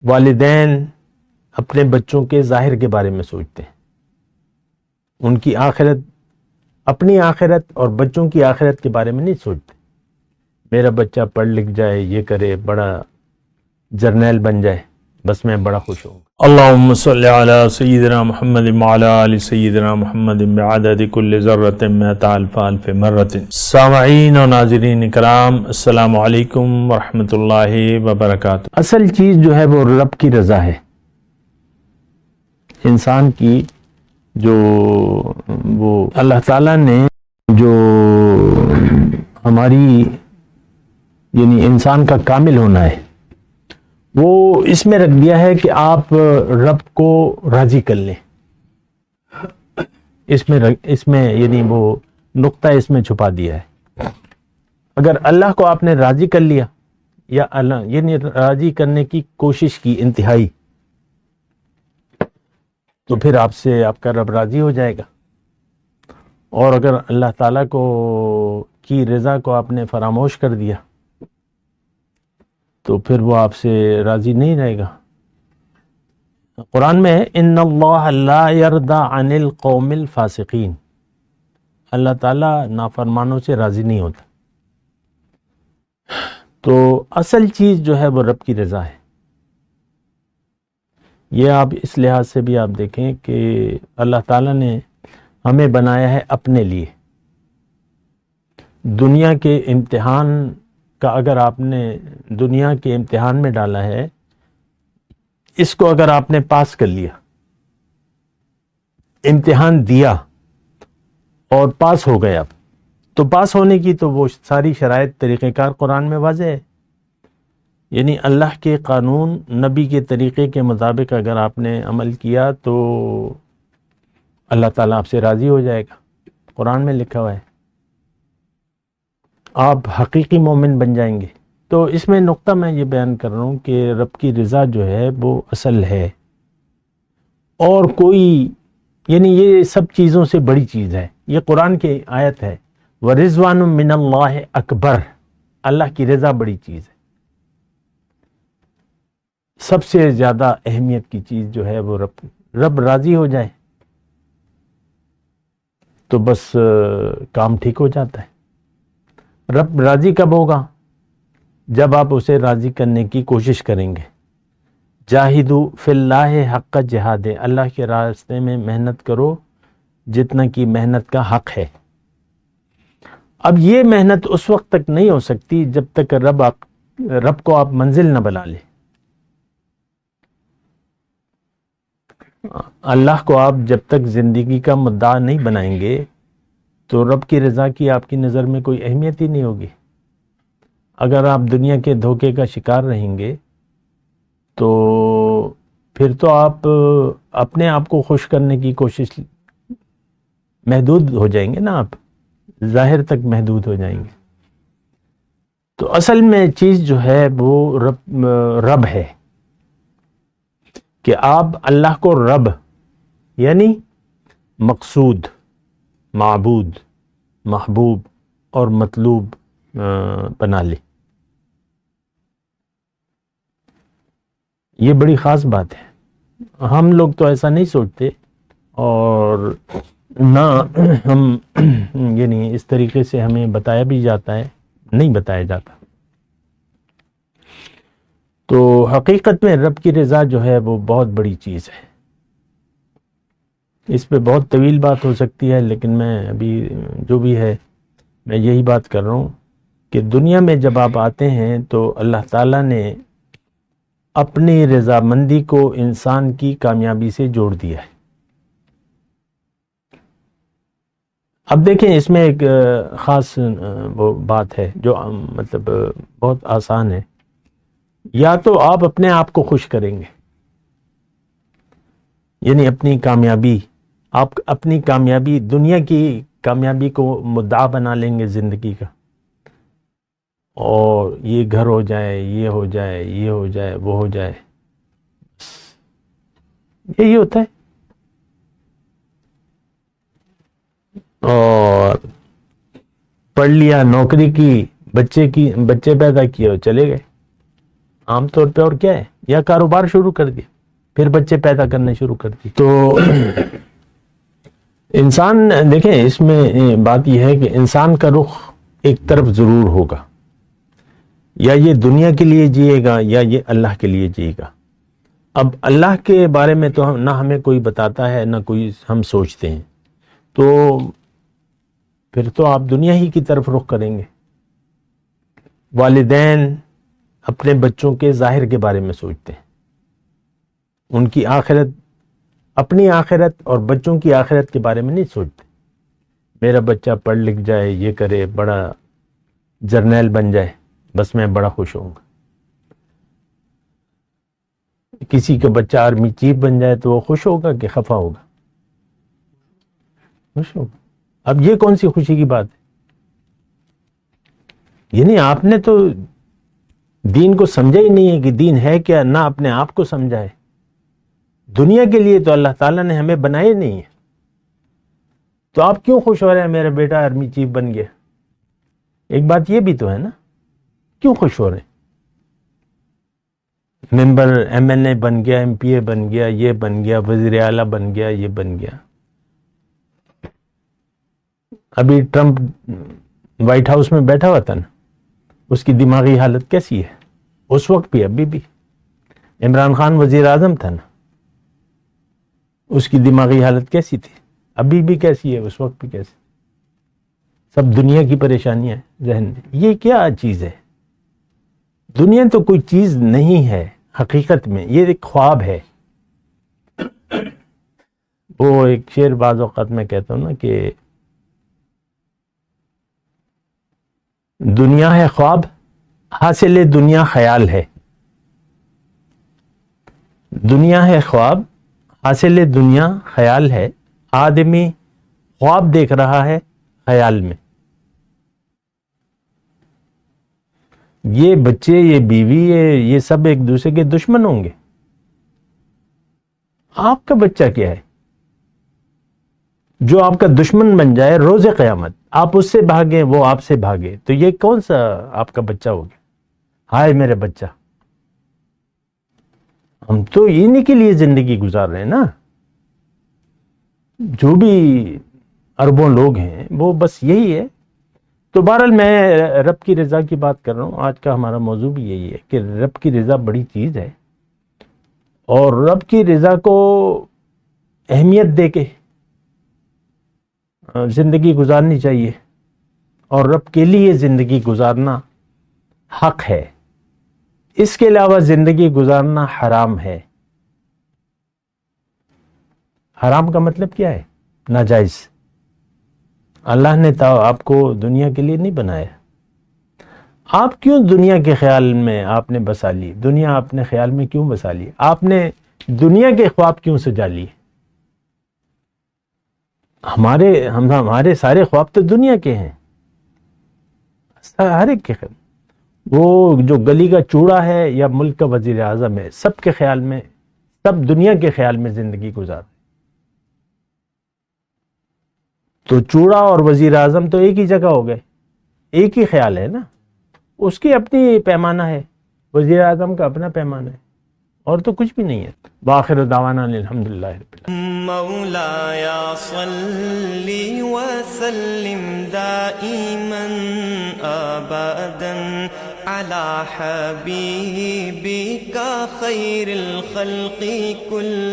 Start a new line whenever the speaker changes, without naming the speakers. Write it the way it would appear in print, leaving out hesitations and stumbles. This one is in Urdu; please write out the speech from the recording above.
والدین اپنے بچوں کے ظاہر کے بارے میں سوچتے ہیں، ان کی آخرت، اپنی آخرت اور بچوں کی آخرت کے بارے میں نہیں سوچتے۔ میرا بچہ پڑھ لکھ جائے، یہ کرے، بڑا جرنیل بن جائے، بس میں بڑا خوش ہوں گا۔ اللہم صلی علی سیدنا محمد وعلی آل سیدنا محمد بعدد کل ذرۃ مئۃ الف الف مرۃ۔ سامعین و ناظرین کرام، السلام علیکم ورحمۃ اللہ وبرکاتہ۔ اصل چیز جو ہے وہ رب کی رضا ہے۔ انسان کی جو وہ اللہ تعالیٰ نے جو ہماری یعنی انسان کا کامل ہونا ہے، وہ اس میں رکھ دیا ہے کہ آپ رب کو راضی کر لیں۔ اس میں یعنی وہ نقطہ اس میں چھپا دیا ہے۔ اگر اللہ کو آپ نے راضی کر لیا، یا اللہ یعنی راضی کرنے کی کوشش کی انتہائی، تو پھر آپ سے آپ کا رب راضی ہو جائے گا۔ اور اگر اللہ تعالیٰ کی رضا کو آپ نے فراموش کر دیا تو پھر وہ آپ سے راضی نہیں رہے گا۔ قرآن میں ہے ان اللہ لا یرضی عن القوم الفاسقین، اللہ تعالیٰ نافرمانوں سے راضی نہیں ہوتا۔ تو اصل چیز جو ہے وہ رب کی رضا ہے۔ یہ آپ اس لحاظ سے بھی آپ دیکھیں کہ اللہ تعالیٰ نے ہمیں بنایا ہے اپنے لیے۔ دنیا کے امتحان کا اگر آپ نے دنیا کے امتحان میں ڈالا ہے، اس کو اگر آپ نے پاس کر لیا، امتحان دیا اور پاس ہو گئے، اب تو پاس ہونے کی تو وہ ساری شرائط طریقہ کار قرآن میں واضح ہے۔ یعنی اللہ کے قانون، نبی کے طریقے کے مطابق اگر آپ نے عمل کیا تو اللہ تعالیٰ آپ سے راضی ہو جائے گا۔ قرآن میں لکھا ہوا ہے، آپ حقیقی مومن بن جائیں گے۔ تو اس میں نقطہ میں یہ بیان کر رہا ہوں کہ رب کی رضا جو ہے وہ اصل ہے، اور کوئی یعنی یہ سب چیزوں سے بڑی چیز ہے۔ یہ قرآن کی آیت ہے، وَرِضْوَانٌ مِّنَ اللَّهِ اکبر، اللہ کی رضا بڑی چیز ہے۔ سب سے زیادہ اہمیت کی چیز جو ہے وہ رب راضی ہو جائے تو بس کام ٹھیک ہو جاتا ہے۔ رب راضی کب ہوگا؟ جب آپ اسے راضی کرنے کی کوشش کریں گے۔ جاہدوا فی اللہ حق جہاد، اللہ کے راستے میں محنت کرو جتنا کی محنت کا حق ہے۔ اب یہ محنت اس وقت تک نہیں ہو سکتی جب تک رب کو آپ منزل نہ بنا لیں۔ اللہ کو آپ جب تک زندگی کا مدعا نہیں بنائیں گے تو رب کی رضا کی آپ کی نظر میں کوئی اہمیت ہی نہیں ہوگی۔ اگر آپ دنیا کے دھوکے کا شکار رہیں گے تو پھر تو آپ اپنے آپ کو خوش کرنے کی کوشش محدود ہو جائیں گے نا، آپ ظاہر تک محدود ہو جائیں گے۔ تو اصل میں چیز جو ہے وہ رب ہے، کہ آپ اللہ کو رب یعنی مقصود، معبود، محبوب اور مطلوب بنا لیں۔ یہ بڑی خاص بات ہے۔ ہم لوگ تو ایسا نہیں سوچتے، اور نہ ہم یعنی اس طریقے سے ہمیں بتایا بھی جاتا ہے، نہیں بتایا جاتا۔ تو حقیقت میں رب کی رضا جو ہے وہ بہت بڑی چیز ہے۔ اس پہ بہت طویل بات ہو سکتی ہے، لیکن میں ابھی جو بھی ہے میں یہی بات کر رہا ہوں کہ دنیا میں جب آپ آتے ہیں تو اللہ تعالیٰ نے اپنی رضامندی کو انسان کی کامیابی سے جوڑ دیا ہے۔ اب دیکھیں، اس میں ایک خاص وہ بات ہے جو مطلب بہت آسان ہے۔ یا تو آپ اپنے آپ کو خوش کریں گے، یعنی اپنی کامیابی، آپ اپنی کامیابی، دنیا کی کامیابی کو مدعا بنا لیں گے زندگی کا، اور یہ گھر ہو جائے، یہ ہو جائے، یہ ہو جائے، وہ ہو جائے، یہی ہوتا ہے۔ اور پڑھ لیا، نوکری کی، بچے پیدا کیے اور چلے گئے، عام طور پہ۔ اور کیا ہے، یا کاروبار شروع کر دیا، پھر بچے پیدا کرنے شروع کر دیے. تو انسان دیکھیں، اس میں بات یہ ہے کہ انسان کا رخ ایک طرف ضرور ہوگا، یا یہ دنیا کے لیے جیے گا یا یہ اللہ کے لیے جیے گا. اب اللہ کے بارے میں تو نہ ہمیں کوئی بتاتا ہے نہ کوئی ہم سوچتے ہیں، تو پھر تو آپ دنیا ہی کی طرف رخ کریں گے. والدین اپنے بچوں کے ظاہر کے بارے میں سوچتے ہیں، ان کی آخرت، اپنی آخرت اور بچوں کی آخرت کے بارے میں نہیں سوچتے. میرا بچہ پڑھ لکھ جائے، یہ کرے، بڑا جرنیل بن جائے، بس میں بڑا خوش ہوں گا. کسی کا بچہ آرمی چیف بن جائے تو وہ خوش ہوگا کہ خفا ہوگا؟ خوش ہوگا. اب یہ کون سی خوشی کی بات ہے؟ یعنی آپ نے تو دین کو سمجھا ہی نہیں ہے کہ دین ہے کیا، نہ اپنے آپ کو سمجھا ہے. دنیا کے لیے تو اللہ تعالیٰ نے ہمیں بنائے نہیں ہے، تو آپ کیوں خوش ہو رہے ہیں میرا بیٹا آرمی چیف بن گیا؟ ایک بات یہ بھی تو ہے نا، کیوں خوش ہو رہے ہیں؟ ممبر ایم این اے بن گیا، ایم پی اے بن گیا، یہ بن گیا، وزیر اعلیٰ بن گیا، یہ بن گیا. ابھی ٹرمپ وائٹ ہاؤس میں بیٹھا ہوا تھا نا، اس کی دماغی حالت کیسی ہے اس وقت بھی ابھی بھی؟ عمران خان وزیر اعظم تھا نا، اس کی دماغی حالت کیسی تھی؟ ابھی بھی کیسی ہے، اس وقت بھی کیسی؟ سب دنیا کی پریشانیاں ہیں ذہن میں. یہ کیا چیز ہے؟ دنیا تو کوئی چیز نہیں ہے حقیقت میں، یہ ایک خواب ہے. وہ ایک شعر بعض اوقات میں کہتا ہوں نا کہ دنیا ہے خواب، حاصل دنیا خیال ہے. دنیا ہے خواب، حاصل دنیا خیال ہے. آدمی خواب دیکھ رہا ہے خیال میں. یہ بچے، یہ بیوی، یہ سب ایک دوسرے کے دشمن ہوں گے. آپ کا بچہ کیا ہے جو آپ کا دشمن بن جائے روز قیامت؟ آپ اس سے بھاگیں، وہ آپ سے بھاگے، تو یہ کون سا آپ کا بچہ ہو گیا؟ ہائے میرے بچہ. ہم تو انہی کے لیے زندگی گزار رہے ہیں نا. جو بھی اربوں لوگ ہیں وہ بس یہی ہے. تو بہرحال میں رب کی رضا کی بات کر رہا ہوں. آج کا ہمارا موضوع بھی یہی ہے کہ رب کی رضا بڑی چیز ہے، اور رب کی رضا کو اہمیت دے کے زندگی گزارنی چاہیے، اور رب کے لیے زندگی گزارنا حق ہے. اس کے علاوہ زندگی گزارنا حرام ہے. حرام کا مطلب کیا ہے؟ ناجائز. اللہ نے آپ کو دنیا کے لیے نہیں بنایا. آپ کیوں دنیا کے خیال میں آپ نے بسا لی؟ دنیا اپنے خیال میں کیوں بسا لی؟ آپ نے دنیا کے خواب کیوں سجا لیے؟ ہمارے سارے خواب تو دنیا کے ہیں، ہر ایک کے خیال. وہ جو گلی کا چوڑا ہے یا ملک کا وزیر اعظم ہے، سب کے خیال میں، سب دنیا کے خیال میں زندگی گزار. تو چوڑا اور وزیر اعظم تو ایک ہی جگہ ہو گئے، ایک ہی خیال ہے نا. اس کی اپنی پیمانہ ہے، وزیر اعظم کا اپنا پیمانہ ہے، اور تو کچھ بھی نہیں ہے. وآخر دعوانا الحمدللہ رب العالمین.
مولایا صلی وسلم دائما ابدا علی حبیبک خیر الخلق کل